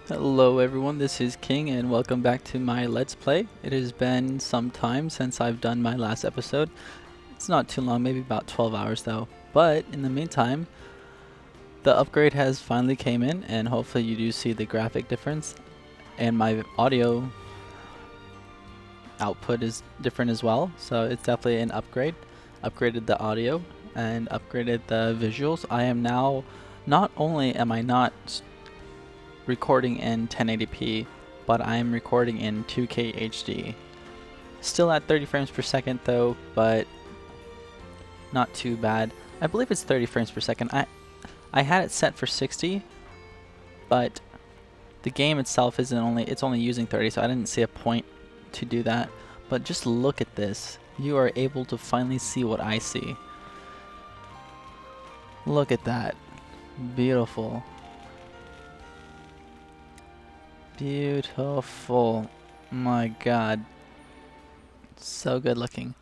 Hello everyone, this is King and welcome back to my Let's Play. It has been some time since I've done my last episode. It's not too long, maybe about 12 hours though. But in the meantime, the upgrade has finally came in and hopefully you do see the graphic difference. And my audio output is different as well, so it's definitely an upgrade. Upgraded the audio and upgraded the visuals. I am now, not only am I not recording in 1080p, but I am recording in 2K HD. Still at 30 frames per second though, but not too bad. I believe it's 30 frames per second. I had it set for 60, but the game itself it's only using 30, so I didn't see a point to do that. But just look at this. You are able to finally see what I see. Look at that. Beautiful. Beautiful. My god. So good looking.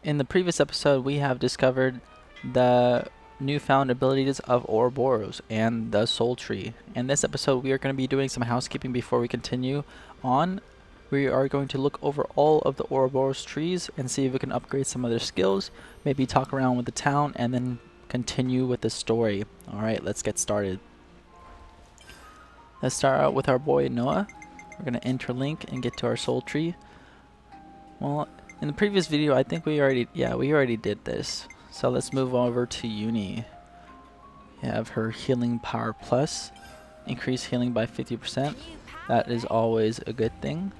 In the previous episode, we have discovered the newfound abilities of Ouroboros and the Soul Tree. In this episode, we are going to be doing some housekeeping before we continue on. We are going to look over all of the Ouroboros trees and see if we can upgrade some of their skills, maybe talk around with the town, and then continue with the story. Alright, let's get started. Let's start out with our boy Noah. We're going to interlink and get to our soul tree. Well, in the previous video, I think we already did this. So let's move over to Uni. We have her healing power plus. Increase healing by 50%. That is always a good thing.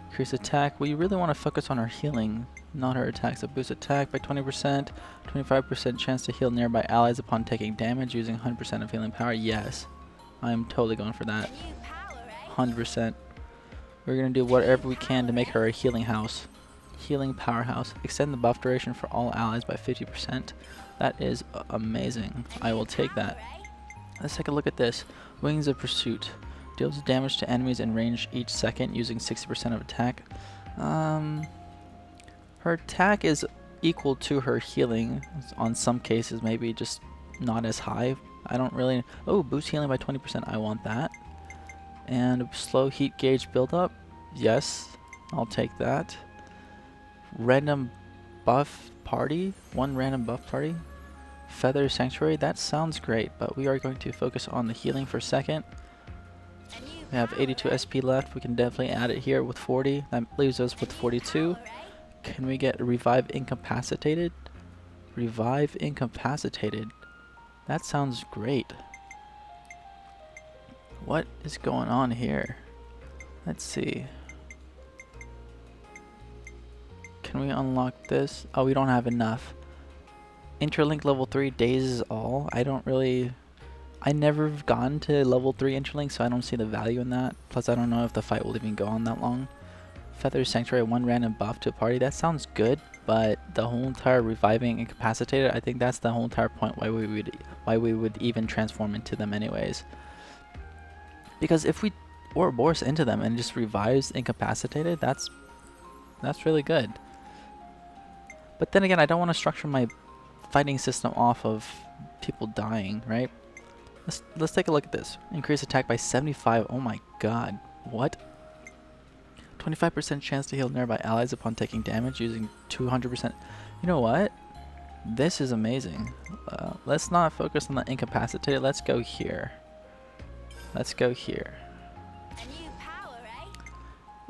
Increase attack. We really want to focus on her healing, not her attack. So boost attack by 20%. 25% chance to heal nearby allies upon taking damage using 100% of healing power. Yes. I'm totally going for that. 100%. We're going to do whatever we can to make her a healing house. Healing powerhouse. Extend the buff duration for all allies by 50%. That is amazing. I will take that. Let's take a look at this. Wings of Pursuit. Deals damage to enemies in range each second using 60% of attack. Her attack is equal to her healing. On some cases, maybe just not as high. I don't really... Oh, boost healing by 20%. I want that. And slow heat gauge buildup. Yes, I'll take that. Random buff party. One random buff party. Feather Sanctuary. That sounds great, but we are going to focus on the healing for a second. We have 82 SP left. We can definitely add it here with 40. That leaves us with 42. Can we get Revive Incapacitated? Revive Incapacitated. That sounds great. What is going on here? Let's see. Can we unlock this? Oh, we don't have enough. Interlink level 3 dazes all. I never have gone to level 3 Interlink, so I don't see the value in that. Plus, I don't know if the fight will even go on that long. Feather Sanctuary, one random buff to a party. That sounds good, but the whole entire reviving incapacitated, I think that's the whole entire point why we would even transform into them anyways. Because if we Ouroboros into them and just revives incapacitated, that's really good. But then again, I don't want to structure my fighting system off of people dying, right? Let's take a look at this. Increase attack by 75. Oh my god. What? 25% chance to heal nearby allies upon taking damage using 200%. You know what? This is amazing. Let's not focus on the incapacitated. Let's go here. Let's go here.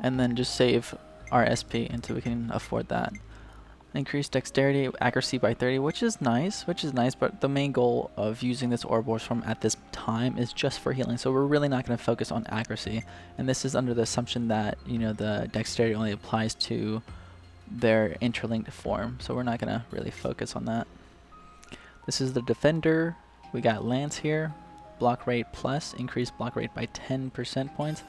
And then just save our SP until we can afford that. Increase dexterity, accuracy by 30, which is nice, but the main goal of using this Ouroboros form at this time is just for healing, so we're really not going to focus on accuracy. And this is under the assumption that, you know, the dexterity only applies to their interlinked form, so we're not going to really focus on that. This is the defender. We got Lance here. Block rate plus, increase block rate by 10% points.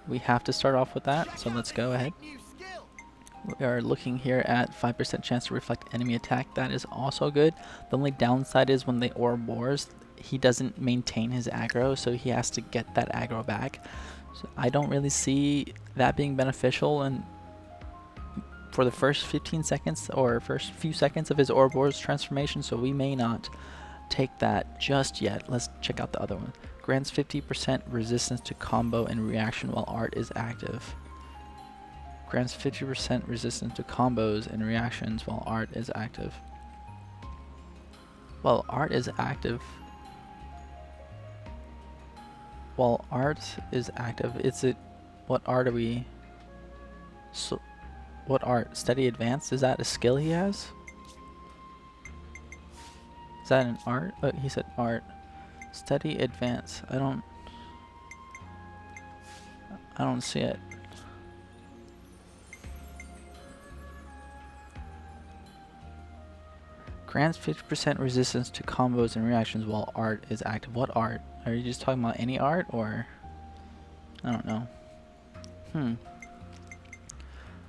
We have to start off with that, so let's go ahead. We are looking here at 5% chance to reflect enemy attack. That is also good. The only downside is when the Ouroboros, he doesn't maintain his aggro, so he has to get that aggro back. So I don't really see that being beneficial and for the first 15 seconds or first few seconds of his Ouroboros transformation, so we may not take that just yet. Let's check out the other one. Grants 50% resistance to combo and reaction while art is active. Grants 50% resistance to combos and reactions while art is active. While art is active. While art is active, what art are we? So, what art? Steady advance? Is that a skill he has? Is that an art? Oh, he said art. Steady advance. I don't see it. Grants 50% resistance to combos and reactions while art is active. What art? Are you just talking about any art, or? I don't know.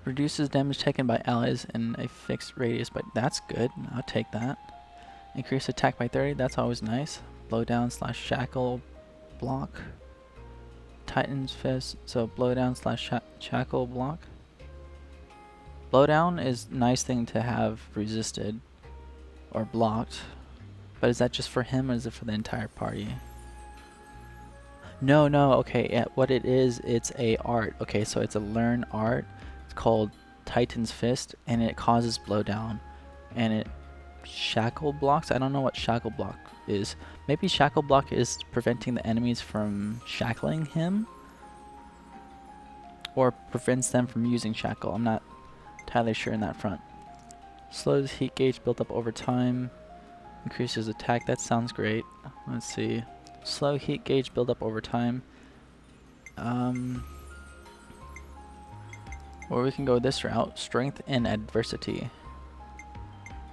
Reduces damage taken by allies in a fixed radius, but that's good. I'll take that. Increase attack by 30. That's always nice. Blowdown / shackle block. Titan's fist. So blowdown / shackle block. Blowdown is a nice thing to have resisted or blocked, but is that just for him or is it for the entire party? No, okay, yeah, what it is, it's a art. Okay, so it's a learn art. It's called Titan's Fist, and it causes blowdown, and it shackle blocks. I don't know what shackle block is. Maybe shackle block is preventing the enemies from shackling him, or prevents them from using shackle. I'm not entirely sure in that front. Slows heat gauge built up over time. Increases attack. That sounds great. Let's see. Slow heat gauge build up over time. Or we can go this route. Strength and adversity.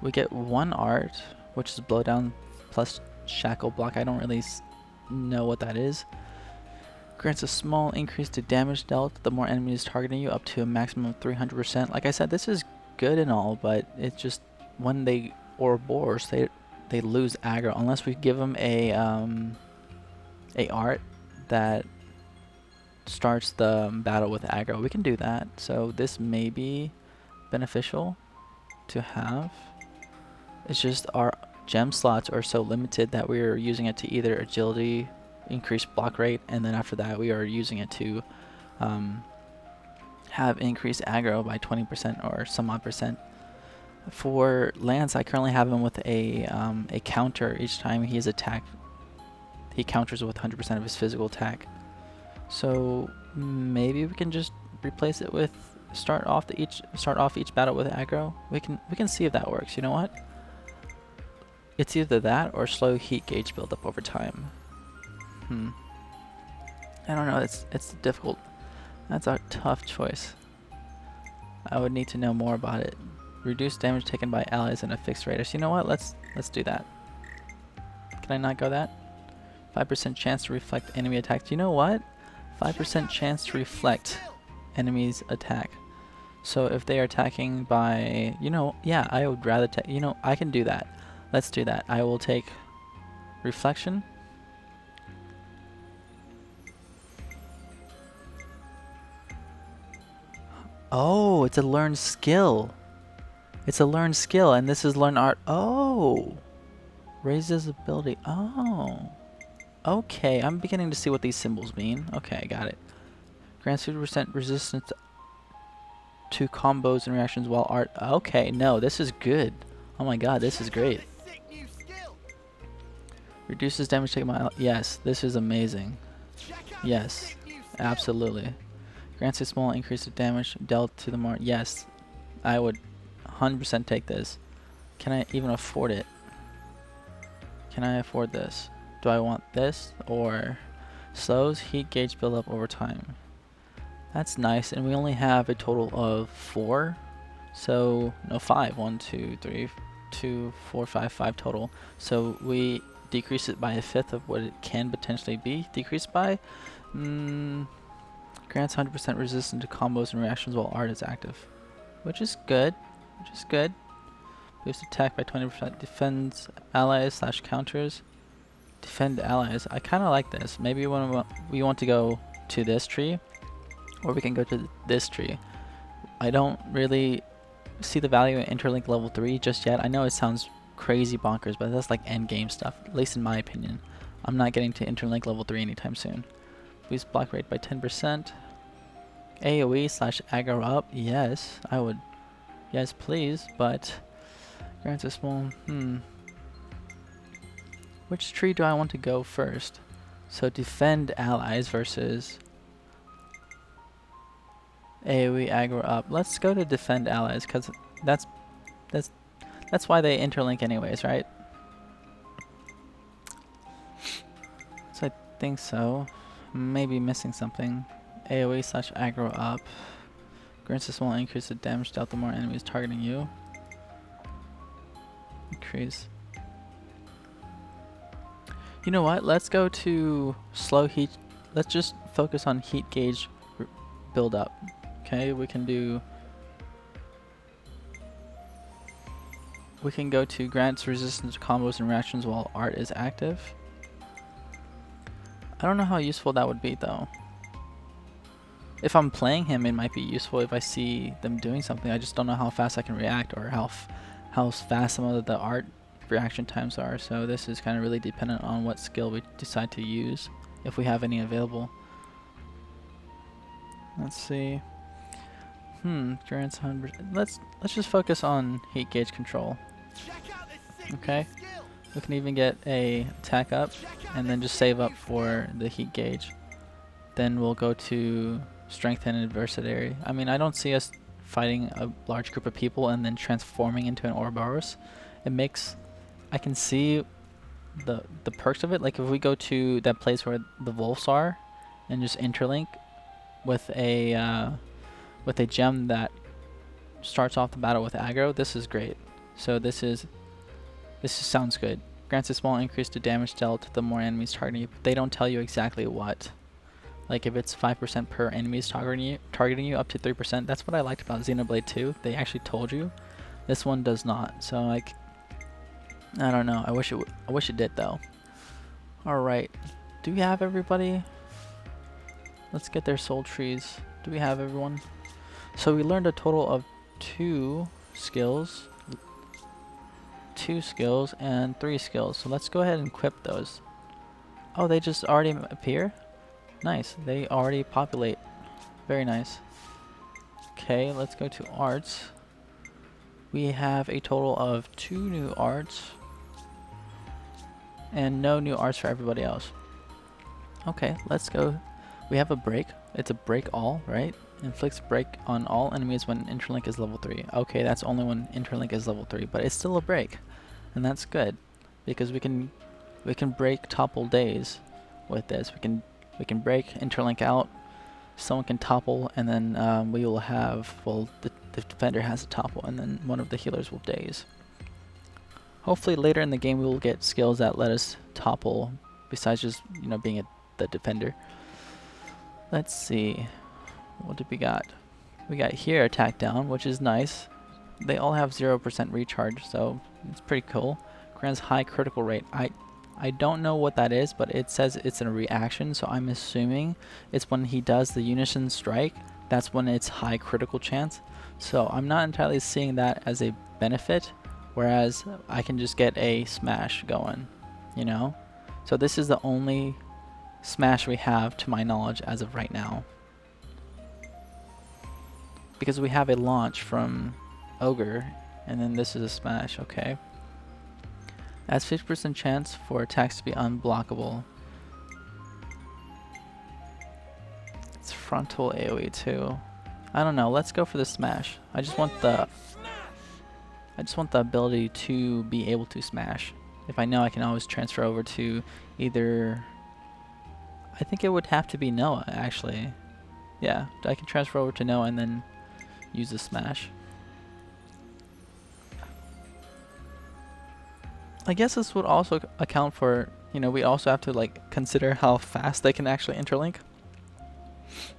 We get one art, which is blowdown plus shackle block. I don't really know what that is. Grants a small increase to damage dealt the more enemies targeting you, up to a maximum of 300%. Like I said, this is good and all, but it's just when they Ouroboros, they lose aggro unless we give them a art that starts the battle with aggro. We can do that, so this may be beneficial to have. It's just our gem slots are so limited that we are using it to either agility, increase block rate, and then after that we are using it to have increased aggro by 20% or some odd percent. For Lance, I currently have him with a counter each time he is attacked. He counters with 100% of his physical attack. So maybe we can just replace it with start off each battle with aggro. We can see if that works. You know what? It's either that or slow heat gauge build up over time. I don't know. It's difficult. That's a tough choice. I would need to know more about it. Reduce damage taken by allies in a fixed radius. You know what? Let's do that. Can I not go that? 5% chance to reflect enemy attacks. You know what? 5% chance to reflect enemy's attack. So if they are attacking by, yeah, I would rather take, I can do that. Let's do that. I will take reflection. Oh, it's a learned skill. It's a learned skill, and this is learn art. Oh, raises ability. Oh, okay. I'm beginning to see what these symbols mean. Okay, I got it. Grants 50% resistance to combos and reactions while art. Okay, no, this is good. Oh my god, this is great. Reduces damage taken by. Yes, this is amazing. Yes, absolutely. Grants a small increase of damage dealt to the more. Yes, I would 100% take this. Can I even afford it? Can I afford this? Do I want this or slows heat gauge build up over time? That's nice, and we only have a total of 4. So no, 5. 1, 2, 3, 2, 4, 5 total. So we decrease it by a fifth of what it can potentially be decreased by. Grants 100% resistance to combos and reactions while art is active, which is good. Boost attack by 20%. Defends allies / counters. Defend allies. I kind of like this. Maybe when we want to go to this tree, or we can go to this tree. I don't really see the value in Interlink level 3 just yet. I know it sounds crazy bonkers, but that's like end game stuff, at least in my opinion. I'm not getting to Interlink level 3 anytime soon. Boost block rate by 10%. AoE slash aggro up. Yes, I would. Yes, please, but grants a small. Which tree do I want to go first? So defend allies versus AoE aggro up. Let's go to defend allies because that's why they interlink anyways, right? So I think so. Maybe missing something. AoE slash aggro up. Grants a small increase of damage dealt the more enemies targeting you. Increase. You know what? Let's go to slow heat. Let's just focus on heat gauge build up. Okay, we can go to grants resistance to combos and reactions while art is active. I don't know how useful that would be though. If I'm playing him, it might be useful if I see them doing something. I just don't know how fast I can react or how fast some of the art reaction times are. So this is kind of really dependent on what skill we decide to use, if we have any available. Let's see. Grants 100%. Let's just focus on heat gauge control. Okay. We can even get a attack up and then just save up for the heat gauge. Then we'll go to strength and adversity. I mean, I don't see us fighting a large group of people and then transforming into an Ouroboros. I can see the perks of it. Like if we go to that place where the wolves are and just interlink with a gem that starts off the battle with aggro, this is great. So this sounds good. Grants a small increase to damage dealt the more enemies targeting you. They don't tell you exactly what. Like if it's 5% per enemies targeting you up to 3%. That's what I liked about Xenoblade 2. They actually told you. This one does not. So like, I don't know. I wish it did though. All right. Do we have everybody? Let's get their soul trees. Do we have everyone? So we learned a total of 2 skills and 3 skills. So let's go ahead and equip those. Oh, they just already appear? Nice. They already populate. Very nice. Okay, let's go to arts. We have a total of 2 new arts and no new arts for everybody else. Okay, let's go. We have a break. It's a break all, right? Inflicts break on all enemies when Interlink is level 3. Okay, that's only when Interlink is level 3, but it's still a break. And that's good because we can break topple days with this. We can break Interlink out, someone can topple, and then we will have, well, the defender has a topple, and then one of the healers will daze. Hopefully later in the game we will get skills that let us topple besides just, being the defender. Let's see. What did we got? We got here attack down, which is nice. They all have 0% recharge, so it's pretty cool. Grants high critical rate. I don't know what that is, but it says it's a reaction, so I'm assuming it's when he does the unison strike, that's when it's high critical chance. So I'm not entirely seeing that as a benefit, whereas I can just get a smash going, So this is the only smash we have to my knowledge as of right now. Because we have a launch from Ogre, and then this is a smash, okay. Has 50% chance for attacks to be unblockable. It's frontal AoE too. I don't know, let's go for the smash. I just want the ability to be able to smash. If I know I can always transfer over to either, I think it would have to be Noah actually. Yeah, I can transfer over to Noah and then use the smash. I guess this would also account for, we also have to consider how fast they can actually interlink.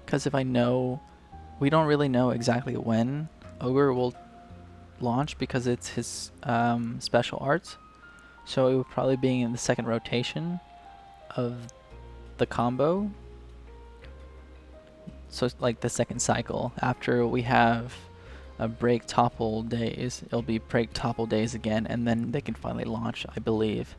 Because if I know, we don't really know exactly when Ogre will launch because it's his special arts. So it would probably be in the second rotation of the combo. So it's like the second cycle after we have a break topple days, it'll be break topple days again, and then they can finally launch, I believe.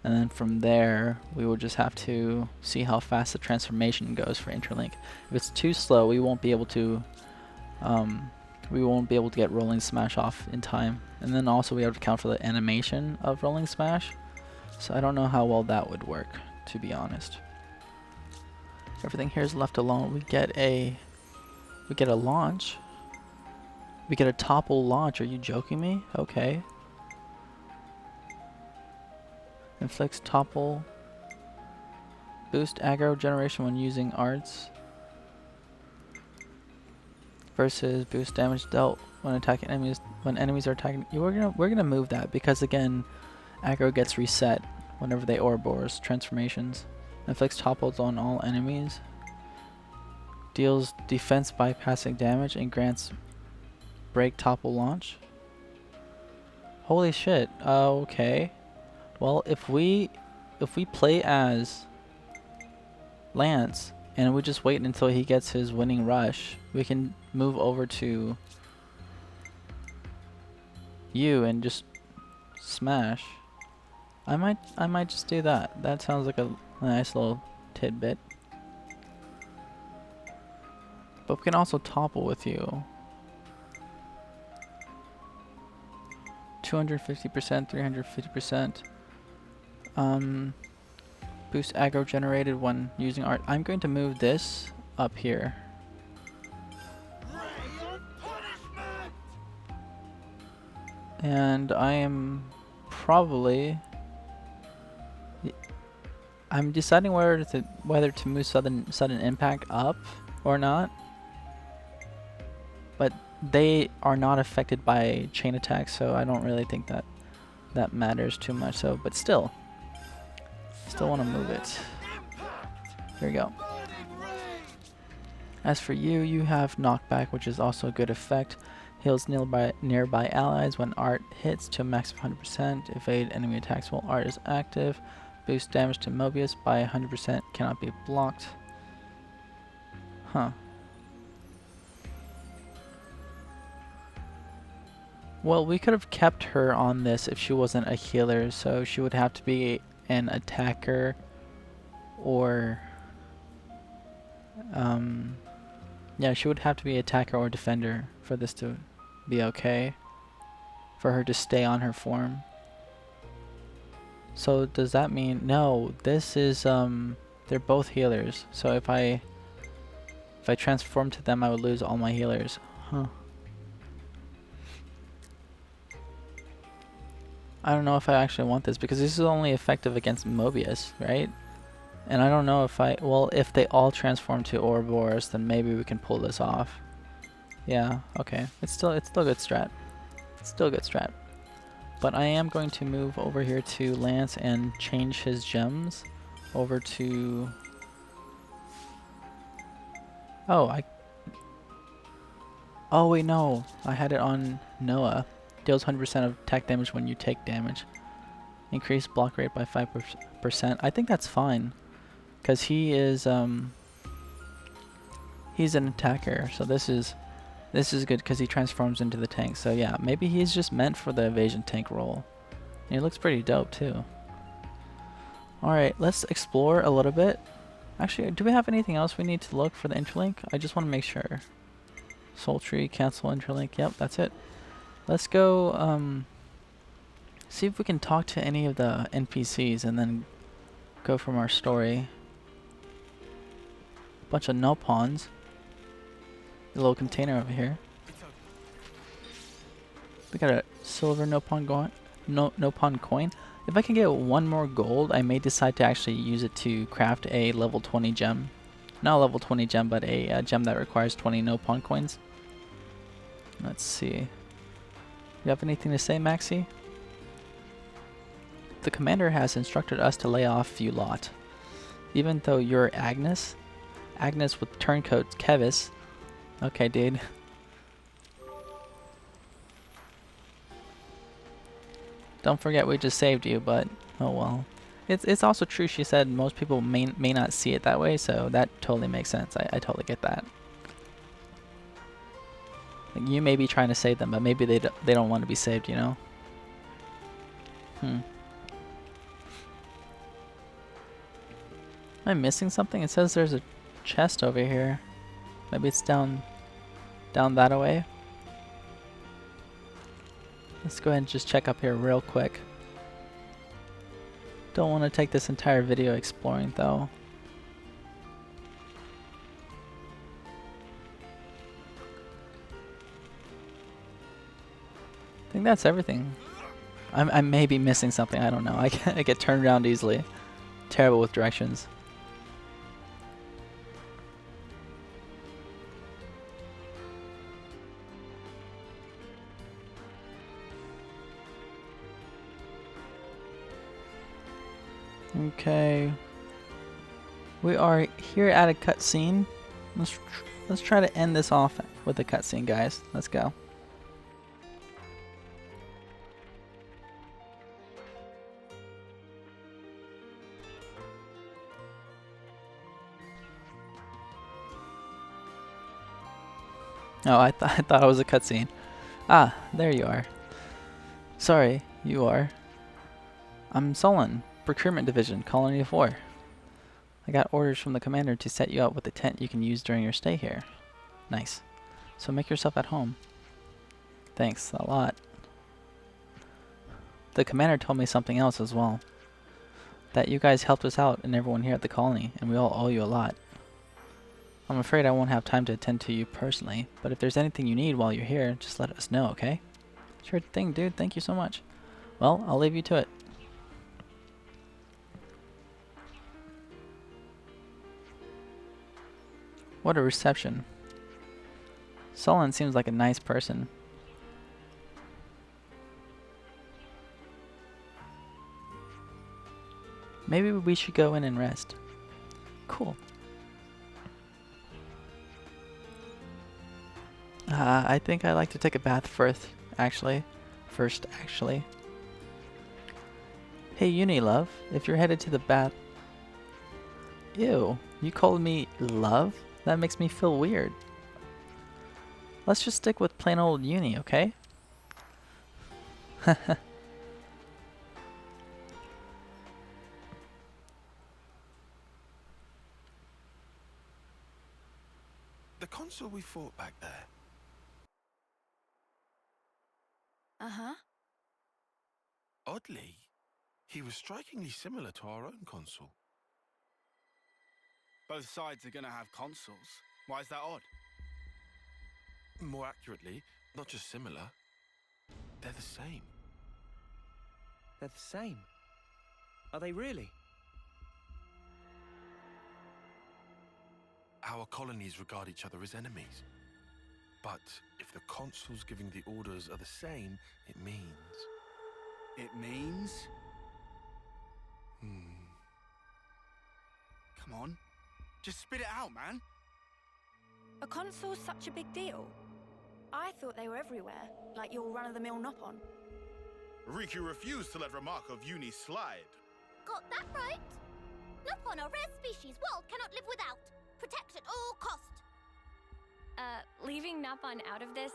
and then from there we will just have to see how fast the transformation goes for Interlink. If it's too slow, we won't be able to get Rolling Smash off in time. And then also we have to count for the animation of Rolling Smash. So I don't know how well that would work, to be honest. Everything here is left alone. We get a launch. We get a topple launch. Are you joking me? Okay. Inflicts topple. Boost aggro generation when using arts. Versus boost damage dealt when attacking enemies. When enemies are attacking, we're gonna move that because again, aggro gets reset whenever they Ouroboros transformations. Inflicts topples on all enemies. Deals defense bypassing damage and grants break topple launch. Holy shit. Okay. Well, if we play as Lance and we just wait until he gets his winning rush, we can move over to you and just smash. I might just do that. That sounds like a nice little tidbit. But we can also topple with you. 250%, 350%. Boost aggro generated when using art. I'm going to move this up here. And I am probably... I'm deciding whether to move sudden impact up or not. But they are not affected by chain attacks, so I don't really think that matters too much. So, but still want to move it. Here we go. As for you, you have knockback, which is also a good effect. Heals nearby allies when art hits to a max of 100%. Evade enemy attacks while art is active. Boost damage to Mobius by 100%. Cannot be blocked. Huh. Well, we could have kept her on this if she wasn't a healer, so she would have to be an attacker or yeah, she would have to be attacker or defender for this to be okay, for her to stay on her form. So does that mean no, this is they're both healers, so if I transform to them I would lose all my healers. Huh. I don't know if I actually want this because this is only effective against Mobius, right? And I don't know if if they all transform to Ouroboros, then maybe we can pull this off. Yeah, okay. It's still good strat. It's still good strat. But I am going to move over here to Lance and change his gems over to... Oh, wait, no. I had it on Noah. Deals 100% of attack damage when you take damage. Increase block rate by 5%. I think that's fine. Because he is, he's an attacker. So this is good because he transforms into the tank. So yeah, maybe he's just meant for the evasion tank role. And he looks pretty dope too. Alright, let's explore a little bit. Actually, do we have anything else we need to look for the interlink? I just want to make sure. Soul tree, cancel interlink. Yep, that's it. Let's go see if we can talk to any of the NPCs and then go from our story. Bunch of Nopons. A little container over here. We got a silver Nopon coin. If I can get one more gold, I may decide to actually use it to craft a level 20 gem. Not a level 20 gem, but a gem that requires 20 Nopon coins. Let's see. You have anything to say, Maxi? The commander has instructed us to lay off you lot. Even though you're Agnes with turncoat Kevis. Okay, dude. Don't forget we just saved you, but oh well. It's also true, she said most people may not see it that way, so that totally makes sense. I totally get that. Like, you may be trying to save them, but maybe they don't want to be saved, you know? Am I missing something? It says there's a chest over here. Maybe it's down that way. Let's go ahead and just check up here real quick. Don't want to take this entire video exploring though. I think that's everything. I may be missing something. I don't know. I get turned around easily. Terrible with directions. Okay. We are here at a cutscene. Let's try to end this off with a cutscene, guys. Let's go. Oh, I thought it was a cutscene. Ah, there you are. Sorry, you are. I'm Solon, Procurement Division, Colony of 4. I got orders from the commander to set you up with a tent you can use during your stay here. Nice. So make yourself at home. Thanks a lot. The commander told me something else as well. That you guys helped us out and everyone here at the colony, and we all owe you a lot. I'm afraid I won't have time to attend to you personally, but if there's anything you need while you're here, just let us know, okay? Sure thing, dude. Thank you so much. Well, I'll leave you to it. What a reception. Solon seems like a nice person. Maybe we should go in and rest. Cool. I think I'd like to take a bath first, actually. Hey, Uni love, if you're headed to the bath... Ew, you called me love? That makes me feel weird. Let's just stick with plain old Uni, okay? The consul we fought back there. Uh-huh. Oddly, he was strikingly similar to our own consul. Both sides are gonna have consuls. Why is that odd? More accurately, not just similar, they're the same. They're the same. Are they really? Our colonies regard each other as enemies. But if the consuls giving the orders are the same, it means... It means? Come on. Just spit it out, man. Are consoles such a big deal? I thought they were everywhere, like your run-of-the-mill Nopon. Riku refused to let remark of Uni slide. Got that right? Nopon, a rare species world cannot live without. Protect at all cost. Leaving Nopon out of this,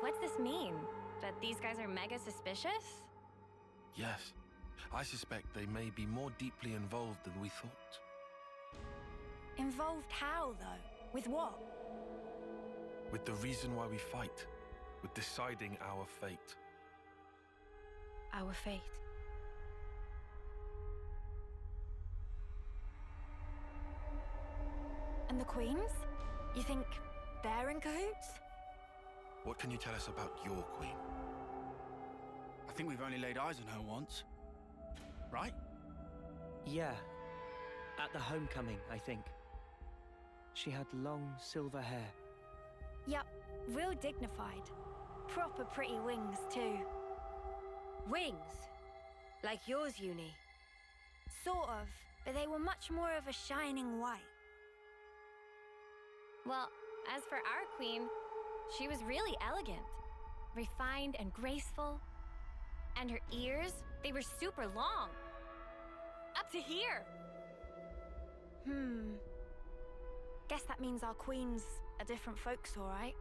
what's this mean? That these guys are mega suspicious? Yes, I suspect they may be more deeply involved than we thought. Involved how, though? With what? With the reason why we fight. With deciding our fate. Our fate. And the queens? You think they're in cahoots? What can you tell us about your queen? I think we've only laid eyes on her once. Right? Yeah. At the homecoming, I think. She had long silver hair. Yup, real dignified. Proper pretty wings, too. Wings? Like yours, Uni? Sort of, but they were much more of a shining white. Well, as for our queen, she was really elegant. Refined and graceful. And her ears, they were super long. Up to here. Guess that means our queen's a different folks, all right?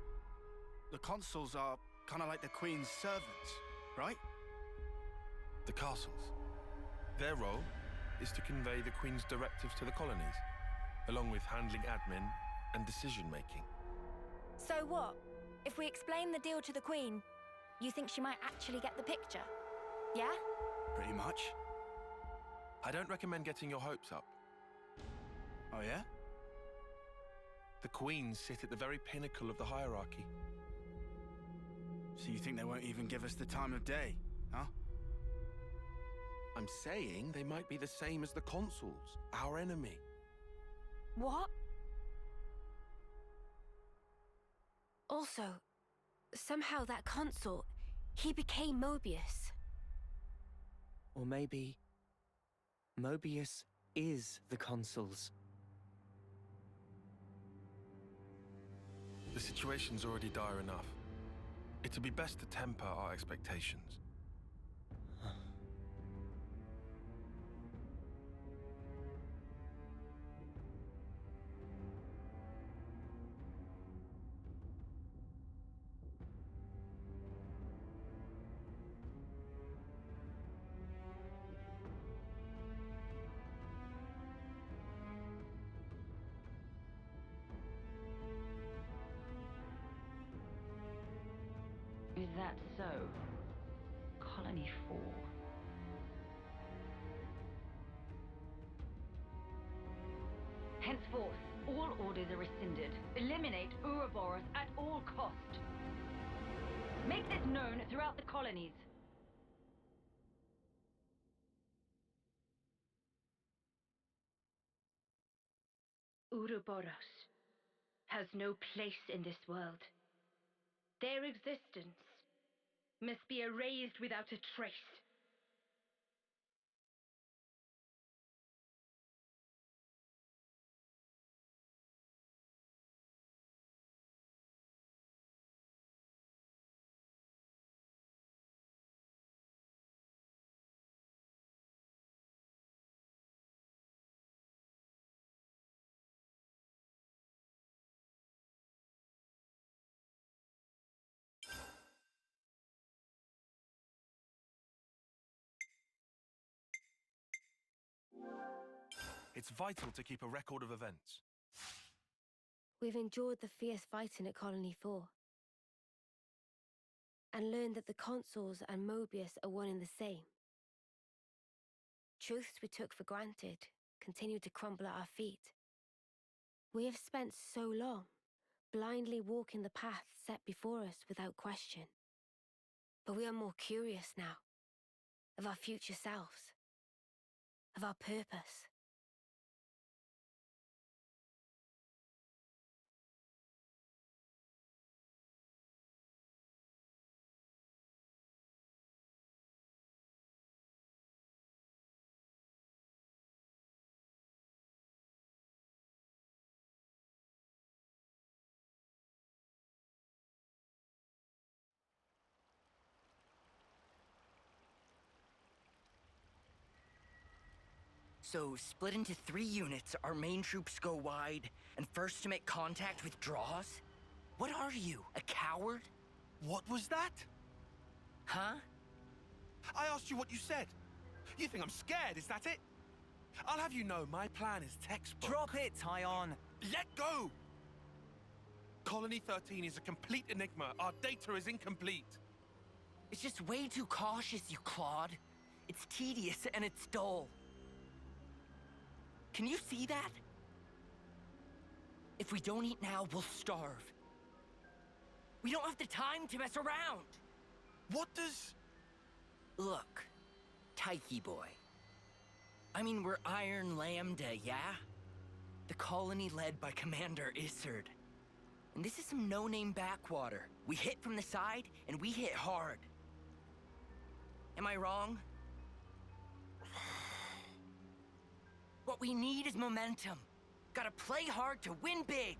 The consuls are kind of like the queen's servants, right? The castles. Their role, is to convey the Queen's directives to the colonies, along with handling admin and decision-making. So what? If we explain the deal to the Queen, you think she might actually get the picture? Yeah? Pretty much. I don't recommend getting your hopes up. Oh, yeah? The Queens sit at the very pinnacle of the hierarchy. So you think they won't even give us the time of day, huh? I'm saying they might be the same as the consuls, our enemy. What? Also, somehow that consul, he became Mobius. Or maybe Mobius is the consuls. The situation's already dire enough. It'd be best to temper our expectations. Is that so? Colony 4. Henceforth, all orders are rescinded. Eliminate Ouroboros at all cost. Make this known throughout the colonies. Ouroboros has no place in this world. Their existence must be erased without a trace. It's vital to keep a record of events. We've endured the fierce fighting at Colony 4. And learned that the consuls and Mobius are one and the same. Truths we took for granted continue to crumble at our feet. We have spent so long blindly walking the path set before us without question. But we are more curious now of our future selves, of our purpose. So, split into 3 units, our main troops go wide, and first to make contact withdraws? What are you, a coward? What was that? Huh? I asked you what you said. You think I'm scared, is that it? I'll have you know my plan is textbook. Drop it, Tyon! Let go! Colony 13 is a complete enigma. Our data is incomplete. It's just way too cautious, you clod. It's tedious and it's dull. Can you see that? If we don't eat now, we'll starve. We don't have the time to mess around. What does... Look, Tyche boy. I mean, we're Iron Lambda, yeah? The colony led by Commander Isard. And this is some no-name backwater. We hit from the side, and we hit hard. Am I wrong? What we need is momentum. Gotta play hard to win big.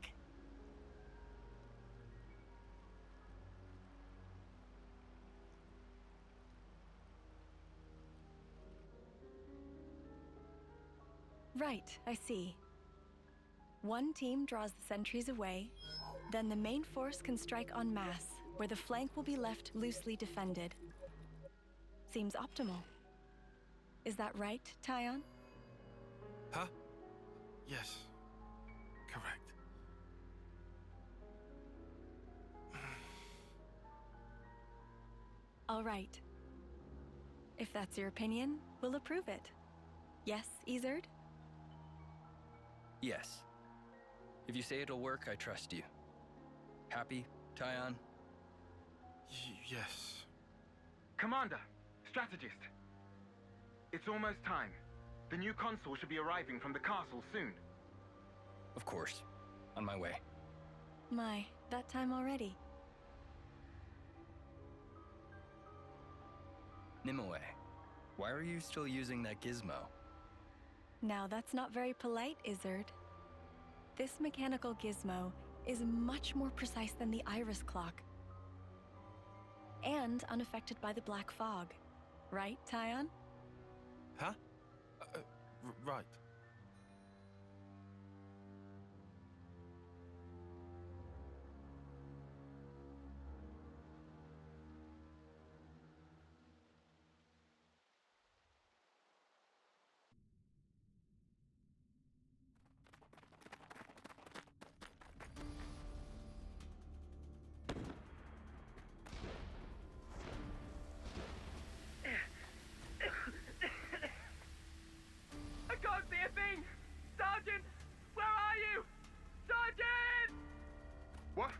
Right, I see. One team draws the sentries away, then the main force can strike en masse, where the flank will be left loosely defended. Seems optimal. Is that right, Tyon? Yes. Correct. All right. If that's your opinion, we'll approve it. Yes, Izard? Yes. If you say it'll work, I trust you. Happy, Tyon? Yes. Commander, strategist. It's almost time. The new consul should be arriving from the castle soon. Of course. On my way. My, that time already. Nimue, why are you still using that gizmo? Now that's not very polite, Izard. This mechanical gizmo is much more precise than the iris clock. And unaffected by the black fog. Right, Tyon? Huh? Right. I can't see a thing! Sergeant! Where are you? Sergeant! What?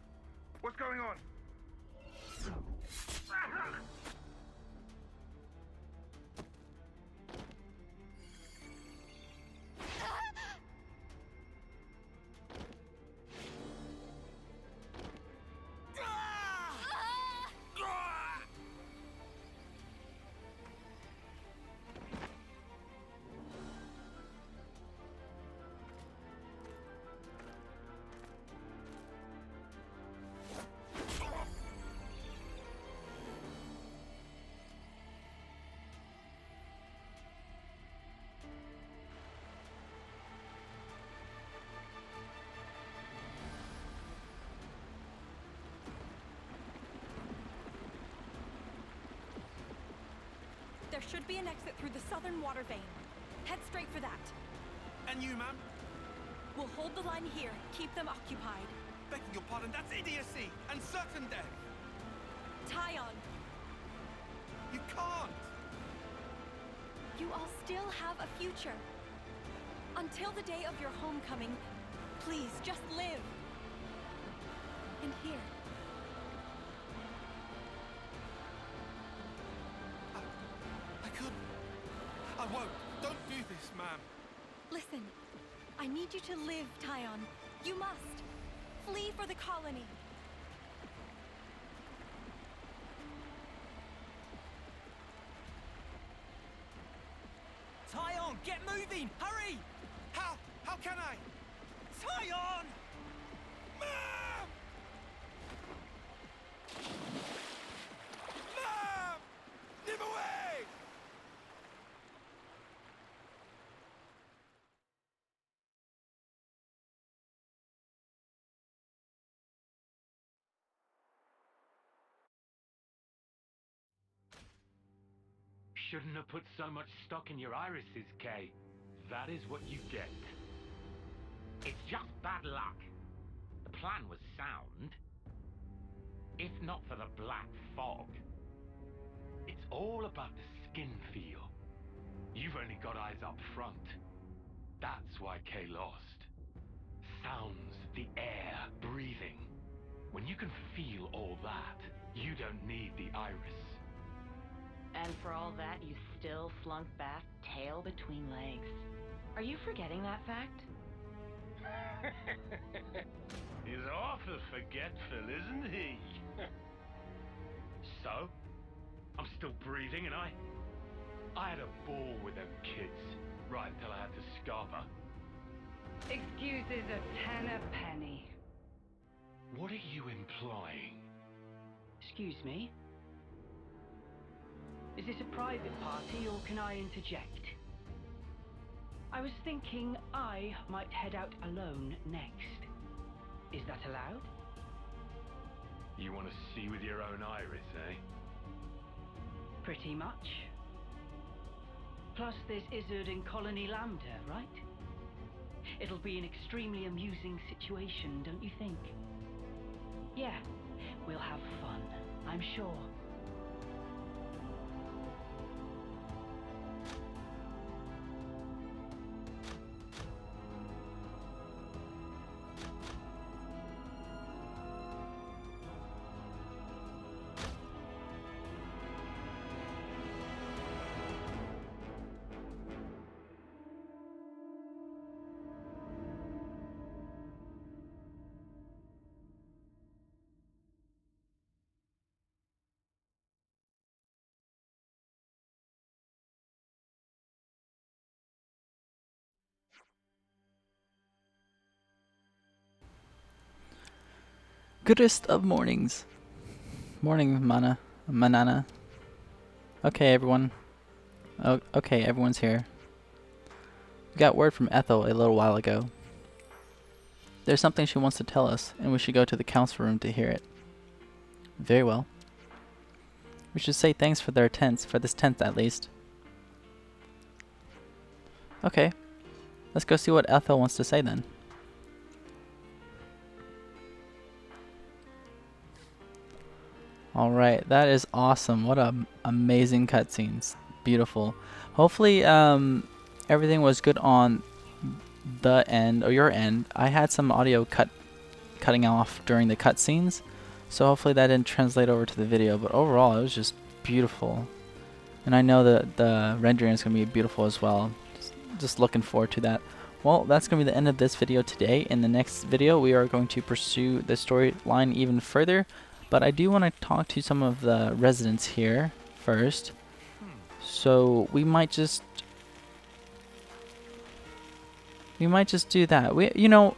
What's going on? There should be an exit through the southern water vein. Head straight for that. And you, ma'am? We'll hold the line here, keep them occupied. Begging your pardon, that's idiocy and certain death. Tyon! You can't! You all still have a future. Until the day of your homecoming, please, just live. And here. I couldn't. I won't. Don't do this, ma'am. Listen, I need you to live, Tyon. You must. Flee for the colony. Tyon, get moving! Hurry! How? How can I? Tyon! Ma'am! Ma'am! Nimue! Shouldn't have put so much stock in your irises, Kay. That is what you get. It's just bad luck. The plan was sound. If not for the black fog. It's all about the skin feel. You've only got eyes up front. That's why Kay lost. Sounds, the air, breathing. When you can feel all that, you don't need the iris. And for all that, you still slunk back, tail between legs. Are you forgetting that fact? He's awful forgetful, isn't he? So, I'm still breathing, and I had a ball with them kids, right until I had to scarper. Excuses a tenner penny. What are you implying? Excuse me? Is this a private party, or can I interject? I was thinking I might head out alone next. Is that allowed? You want to see with your own iris, eh? Pretty much. Plus there's Izzard and Colony Lambda, right? It'll be an extremely amusing situation, don't you think? Yeah, we'll have fun, I'm sure. Goodest of mornings. Morning, Manana. Okay, everyone. Oh, okay, everyone's here. We got word from Ethel a little while ago. There's something she wants to tell us, and we should go to the council room to hear it. Very well. We should say thanks for their tents, for this tent at least. Okay. Let's go see what Ethel wants to say then. Alright, that is awesome. What amazing cutscenes. Beautiful. Hopefully everything was good on the end, or your end. I had some audio cutting off during the cutscenes, so hopefully that didn't translate over to the video, but overall it was just beautiful. And I know that the rendering is going to be beautiful as well. Just looking forward to that. Well, that's going to be the end of this video today. In the next video, we are going to pursue the storyline even further. But I do want to talk to some of the residents here first. So we might just do that.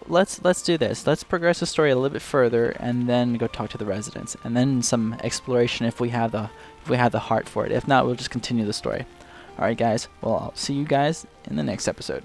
Let's do this. Let's progress the story a little bit further and then go talk to the residents, and then some exploration if we have the heart for it. If not, we'll just continue the story. All right, guys. Well, I'll see you guys in the next episode.